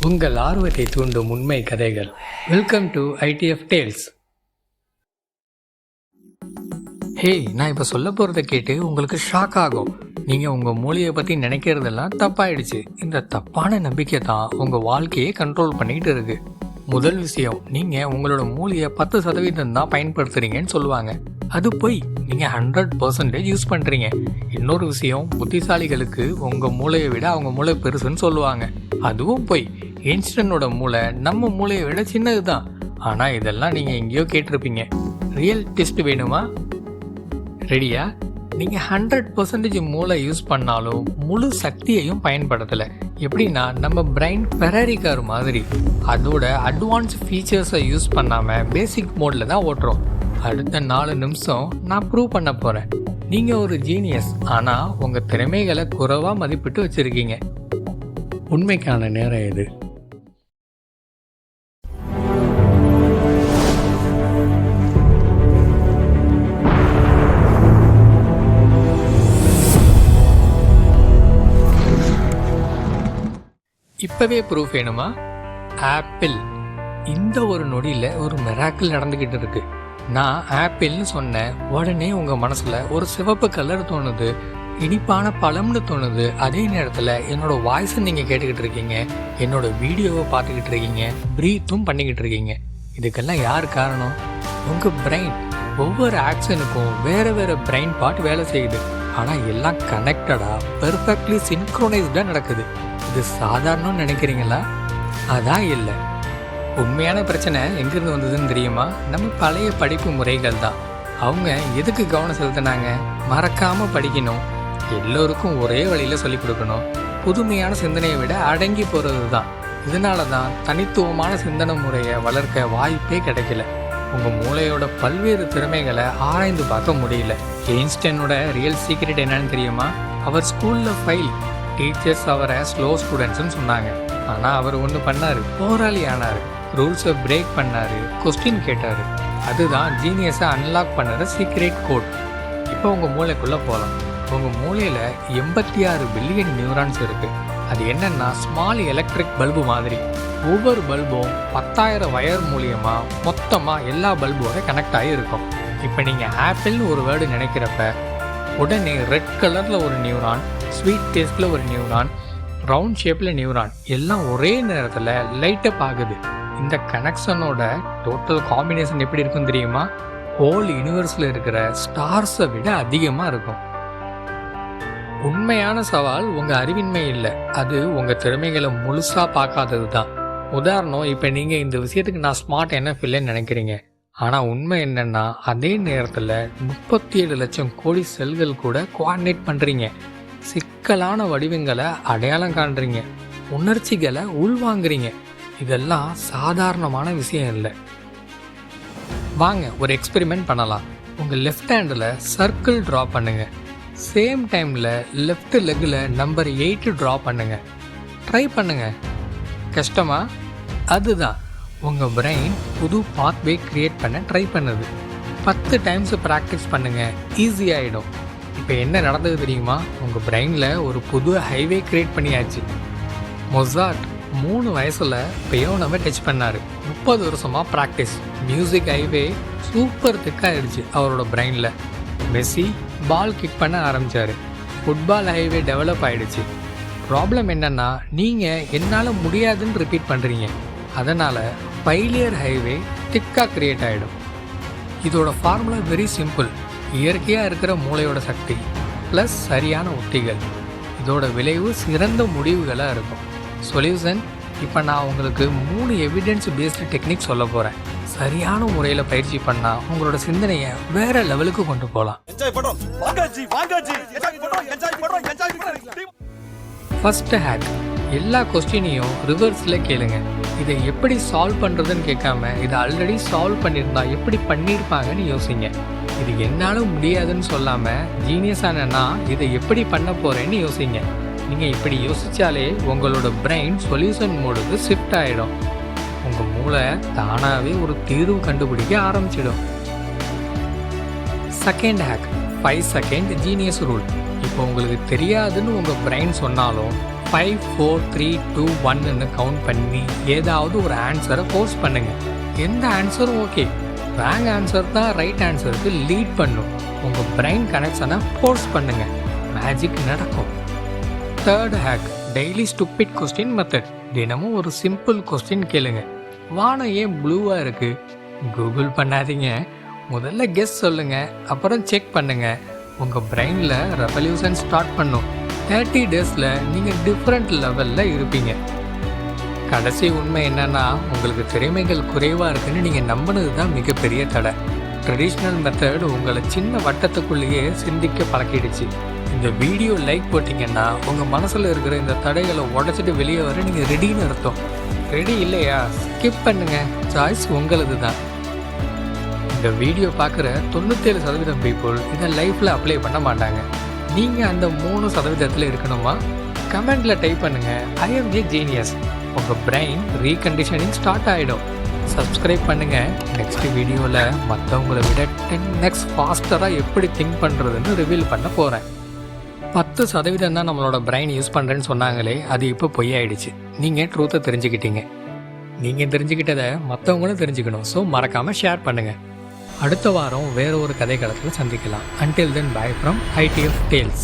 உங்கள் ஆர்வத்தை தூண்டும் உண்மை கதைகள். Welcome to ITF Tales. ஹே, நான் இப்போ சொல்ல போகிறத கேட்டு உங்களுக்கு ஷாக் ஆகும். நீங்கள் உங்கள் மூளையை பற்றி நினைக்கிறதெல்லாம் தப்பாயிடுச்சு. இந்த தப்பான நம்பிக்கை தான் உங்கள் வாழ்க்கையை கண்ட்ரோல் பண்ணிக்கிட்டு இருக்கு. முதல் விஷயம், நீங்கள் உங்களோட மூளையை 10% தான் பயன்படுத்துகிறீங்கன்னு சொல்லுவாங்க. அது போய் நீங்கள் 100% யூஸ் பண்ணுறீங்க. இன்னொரு விஷயம், புத்திசாலிகளுக்கு உங்கள் மூளையை விட அவங்க மூளை பெருசுன்னு சொல்லுவாங்க. அதுவும் போய். ஐன்ஸ்டைனோட மூளை நம்ம மூளையை விட சின்னது தான். ஆனால் இதெல்லாம் நீங்கள் எங்கேயோ கேட்டிருப்பீங்க. ரியல் டெஸ்ட் வேணுமா? ரெடியா? நீங்கள் 100% மூளை யூஸ் பண்ணாலும் முழு சக்தியையும் பயன்படுத்தலை. எப்படின்னா, நம்ம பிரெயின் ஃபெராரி கார் மாதிரி அதோட அட்வான்ஸ் ஃபீச்சர்ஸை யூஸ் பண்ணாமல் பேசிக் மோடில் தான் ஓட்டுறோம். அடுத்த 4 நிமிஷம் நான் ப்ரூவ் பண்ண போகிறேன். நீங்கள் ஒரு ஜீனியஸ், ஆனால் உங்கள் திறமைகளை குறைவாக மதிப்பிட்டு வச்சுருக்கீங்க. உண்மைக்கான நேரம் இது. இப்போவே ப்ரூஃப் வேணுமா? ஆப்பிள். இந்த ஒரு நொடியில் ஒரு மிராக்கிள் நடந்துக்கிட்டு இருக்கு. நான் ஆப்பிள்னு சொன்னேன், உடனே உங்கள் மனசில் ஒரு சிவப்பு கலர் தோணுது, இனிப்பான பழம்னு தோணுது. அதே நேரத்தில் என்னோடய வாய்ஸை நீங்கள் கேட்டுக்கிட்டு இருக்கீங்க, என்னோட வீடியோவை பார்த்துக்கிட்டு இருக்கீங்க, ப்ரீத்தும் பண்ணிக்கிட்டு இருக்கீங்க. இதுக்கெல்லாம் யார் காரணம்? உங்கள் பிரெயின். ஒவ்வொரு ஆக்ஷனுக்கும் வேறு வேறு பிரெயின் பார்ட் வேலை செய்யுது. ஆனால் எல்லாம் கனெக்டடாக பெர்ஃபெக்ட்லி சின்க்ரோனைஸ்டாக நடக்குது. இது சாதாரணம்னு நினைக்கிறீங்களா? அதான் இல்லை. உண்மையான பிரச்சனை எங்கேருந்து வந்ததுன்னு தெரியுமா? நம்ம பழைய படிப்பு முறைகள் தான். அவங்க எதுக்கு கவனம் செலுத்தினாங்க? மறக்காமல் படிக்கணும், எல்லோருக்கும் ஒரே வழியில் சொல்லிக் கொடுக்கணும், புதுமையான சிந்தனையை விட அடங்கி போகிறது தான். இதனால தான் தனித்துவமான சிந்தனை முறையை வளர்க்க வாய்ப்பே கிடைக்கல. உங்கள் மூளையோட பல்வேறு திறமைகளை ஆராய்ந்து பார்க்க முடியல. ஐன்ஸ்டைனோட ரியல் சீக்ரெட் என்னன்னு தெரியுமா? அவர் ஸ்கூலில் ஃபெயில். டீச்சர்ஸ் அவரை ஸ்லோ ஸ்டூடெண்ட்ஸ்னு சொன்னாங்க. ஆனால் அவர் ஒன்று பண்ணார், போராளி ஆனார். ரூல்ஸை பிரேக் பண்ணார், கொஸ்டின் கேட்டார். அதுதான் ஜீனியஸை அன்லாக் பண்ணுற சீக்ரெட் கோட். இப்போ உங்கள் மூளைக்குள்ளே போகலாம். உங்கள் மூளையில் 86 பில்லியன் நியூரான்ஸ் இருக்குது. அது என்னென்னா ஸ்மால் எலக்ட்ரிக் பல்பு மாதிரி. ஒவ்வொரு பல்பும் 10,000 வயர் மூலியமாக மொத்தமாக எல்லா பல்போட கனெக்ட் ஆகி இருக்கும். இப்போ நீங்கள் ஆப்பிள்னு ஒரு வேர்டு நினைக்கிறப்ப உடனே ரெட் கலரில் ஒரு நியூரான், ஸ்வீட் டேஸ்ட்டில் ஒரு நியூரான், ரவுண்ட் ஷேப்பில் நியூரான், எல்லாம் ஒரே நேரத்தில் லைட்டப் ஆகுது. இந்த கனெக்ஷனோட டோட்டல் காம்பினேஷன் எப்படி இருக்குன்னு தெரியுமா? ஹோல் யூனிவர்ஸில் இருக்கிற ஸ்டார்ஸை விட அதிகமாக இருக்கும். உண்மையான சவால் உங்கள் அறிவின்மை இல்லை, அது உங்கள் திறமைகளை முழுசாக பார்க்காதது தான். உதாரணம், இப்போ நீங்கள் இந்த விஷயத்துக்கு நான் ஸ்மார்ட் NF இல்லைன்னு நினைக்கிறீங்க. ஆனால் உண்மை என்னென்னா, அதே நேரத்தில் 37 லட்சம் கோடி செல்கள் கூட கோஆர்டினேட் பண்ணுறீங்க. சிக்கலான வடிவங்களை அடையாளம் காண்றீங்க, உணர்ச்சிகளை உள்வாங்குறீங்க. இதெல்லாம் சாதாரணமான விஷயம் இல்லை. வாங்க ஒரு எக்ஸ்பெரிமெண்ட் பண்ணலாம். உங்கள் லெஃப்ட் ஹேண்டில் சர்க்கிள் ட்ரா பண்ணுங்கள். சேம் டைமில் லெஃப்ட் லெக்கில் நம்பர் 8 ட்ரா பண்ணுங்கள். ட்ரை பண்ணுங்கள். கஷ்டமா? அதுதான் உங்கள் பிரெயின் புது பாத்வே க்ரியேட் பண்ண ட்ரை பண்ணுது. 10 டைம்ஸ் ப்ராக்டிஸ் பண்ணுங்கள், ஈஸியாகிடும். இப்போ என்ன நடந்தது தெரியுமா? உங்கள் பிரெயினில் ஒரு புது ஹைவே க்ரியேட் பண்ணியாச்சு. மொசார்ட் 3 வயசில் பியானோவை டச் பண்ணார். 30 வருஷமாக ப்ராக்டிஸ். மியூசிக் ஹைவே சூப்பர் திக்காகிடுச்சு அவரோட பிரெயினில். மெஸ்ஸி பால் கிக் பண்ண ஆரம்பித்தார். ஃபுட்பால் ஹைவே டெவலப் ஆகிடுச்சு. ப்ராப்ளம் என்னென்னா, நீங்கள் என்னால் முடியாதுன்னு ரிப்பீட் பண்ணுறீங்க. அதனால் ஃபெயிலியர் ஹைவே திக்காக க்ரியேட் ஆகிடும். இதோட ஃபார்முலா வெரி சிம்பிள். இயற்கையாக இருக்கிற மூளையோட சக்தி ப்ளஸ் சரியான உத்திகள். இதோட விளைவு சிறந்த முடிவுகளாக இருக்கும். சொல்யூஷன், இப்போ நான் உங்களுக்கு 3 எவிடன்ஸ் பேஸ்டு டெக்னிக் சொல்ல போகிறேன். சரியான முறையில் பயிற்சி பண்ணால் உங்களோட சிந்தனையை வேற லெவலுக்கு கொண்டு போகலாம். ஃபர்ஸ்ட் ஹேக், எல்லா கொஸ்டினையும் ரிவர்ஸில் கேளுங்க. இதை எப்படி சால்வ் பண்ணுறதுன்னு கேட்காம, இதை ஆல்ரெடி சால்வ் பண்ணியிருந்தா எப்படி பண்ணியிருப்பாங்கன்னு யோசிங்க. இது என்னால் முடியாதுன்னு சொல்லாமல், ஜீனியஸானா இதை எப்படி பண்ண போகிறேன்னு யோசிங்க. நீங்கள் இப்படி யோசித்தாலே உங்களோட பிரெயின் சொல்யூஷன் மோடுக்கு ஷிஃப்ட் ஆகிடும். உங்கள் மூளை தானாகவே ஒரு தீர்வு கண்டுபிடிக்க ஆரம்பிச்சிடும். Second hack, 5 second genius rule. இப்போ உங்களுக்கு தெரியாதுன்னு உங்கள் பிரெயின் சொன்னாலும் 5 4 3 2 1ன்னு கவுண்ட் பண்ணி ஏதாவது ஒரு ஆன்சரை போஸ்ட் பண்ணுங்க. எந்த ஆன்சரும் ஓகே, ராங் ஆன்சர் தான் ரைட் ஆன்சருக்கு லீட் பண்ணும். உங்கள் பிரெயின் கனெக்ஷனை ஃபோர்ஸ் பண்ணுங்க, மேஜிக் நடக்கும். Third hack, daily stupid question method. தினமும் ஒரு சிம்பிள் கொஸ்டின் கேளுங்க. வானம் ஏன் ப்ளூவாக இருக்கு? கூகுள் பண்ணாதீங்க, முதல்ல கெஸ் சொல்லுங்க, அப்புறம் செக் பண்ணுங்க. உங்கள் பிரெயினில் ரெவல்யூஷன் ஸ்டார்ட் பண்ணும். 30 டேஸில் நீங்கள் டிஃப்ரெண்ட் லெவலில் இருப்பீங்க. கடைசி உண்மை என்னன்னா, உங்களுக்கு திறமைகள் குறைவாக இருக்குன்னு நீங்கள் நம்பினது தான் மிகப்பெரிய தடை. ட்ரெடிஷ்னல் மெத்தட் உங்களை சின்ன வட்டத்துக்குள்ளேயே சிந்திக்க பழக்கிடுச்சு. இந்த வீடியோ லைக் போட்டிங்கன்னா உங்கள் மனசில் இருக்கிற இந்த தடைகளை உடச்சிட்டு வெளியே வர நீங்கள் ரெடின்னு அர்த்தம். ரெடி இல்லையா, ஸ்கிப் பண்ணுங்க, சாய்ஸ் உங்களது தான். இந்த வீடியோ பார்க்குற 97% பீப்புள் இதை லைஃப்பில் அப்ளை பண்ண மாட்டாங்க. நீங்கள் அந்த 3% இருக்கணுமா? கமெண்டில் டைப் பண்ணுங்கள், ஐ எம் ஏ ஜீனியஸ். உங்கள் பிரெயின் ரீகண்டிஷனிங் ஸ்டார்ட் ஆகிடும். சப்ஸ்கிரைப் பண்ணுங்கள். நெக்ஸ்ட் வீடியோவில் மற்றவங்களை விட 10x ஃபாஸ்டராக எப்படி திங்க் பண்ணுறதுன்னு ரிவீல் பண்ண போகிறேன். 10% தான் நம்மளோட பிரெயின் யூஸ் பண்ணுறேன்னு சொன்னாங்களே, அது இப்போ பொய்யாயிடுச்சு. நீங்கள் ட்ரூத்தை தெரிஞ்சுக்கிட்டீங்க. நீங்கள் தெரிஞ்சுக்கிட்டதை மற்றவங்களும் தெரிஞ்சுக்கணும். ஸோ மறக்காமல் ஷேர் பண்ணுங்கள். அடுத்த வாரம் வேறு ஒரு கதை களத்தில் சந்திக்கலாம். Until then, bye from ITF Tales.